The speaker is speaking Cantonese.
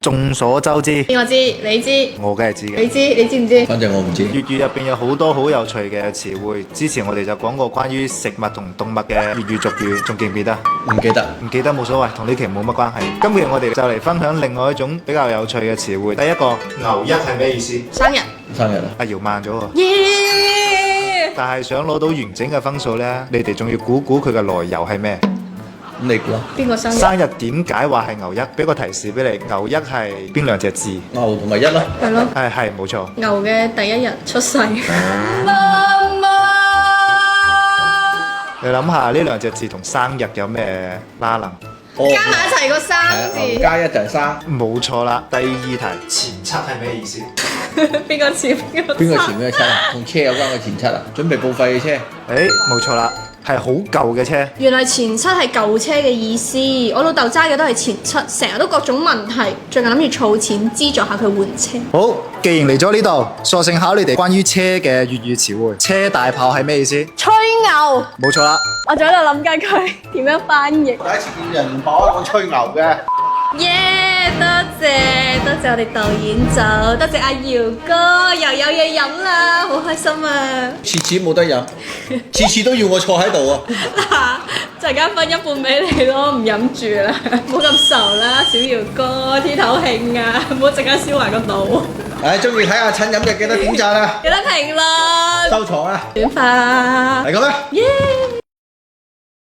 眾所周知，邊個知？你知？我梗係知嘅。你知？你知唔知？反正我唔知。粵語入邊有好多好有趣嘅詞彙，之前我哋就講過關於食物同動物嘅粵語俗語，仲記唔記得？唔記得。唔記得冇所謂，同呢期冇乜關係。今期我哋就嚟分享另外一種比較有趣嘅詞彙。第一個牛一係咩意思？生日。生日啊！阿姚慢咗喎。耶！但係想攞到完整嘅分數呢，你哋仲要估估佢嘅來由係咩？咁你估啊？邊個生日？生日點解話係牛一？俾個提示俾你，牛一係邊兩隻字？牛同埋一啦。係咯。係冇錯。牛嘅第一日出世。媽媽。你諗下呢兩隻字同生日有咩拉能？加埋一齊個生字。加一就係生。冇錯啦。第二題，前七係咩意思？邊個前邊個？邊個前邊個七啊？同車有關嘅前七啊？準備報廢嘅車。冇錯啦，係好舊嘅車。原來前七係舊車嘅意思。我老豆揸嘅都係前七，成日都各種問題，最近諗住儲錢資助下佢換車。好，既然嚟咗呢度，索性考你哋關於車嘅粵語詞彙。車大炮係咩意思？吹牛。冇錯啦。我仲喺度諗緊佢點樣翻譯。第一次見人把我講吹牛嘅。耶！多謝我哋導演組，多謝阿姚哥，又有嘢飲啦，好開心啊！次次冇得飲，次次都要我坐喺度啊！嗱，陣間分一半俾你咯，唔飲住啦，唔好咁愁啦，小姚哥，天頭慶啊，唔好陣間燒埋個腦。中意睇阿陳飲嘅記得點讚啊！記得評論、收藏啊！轉發，係咁啦。耶！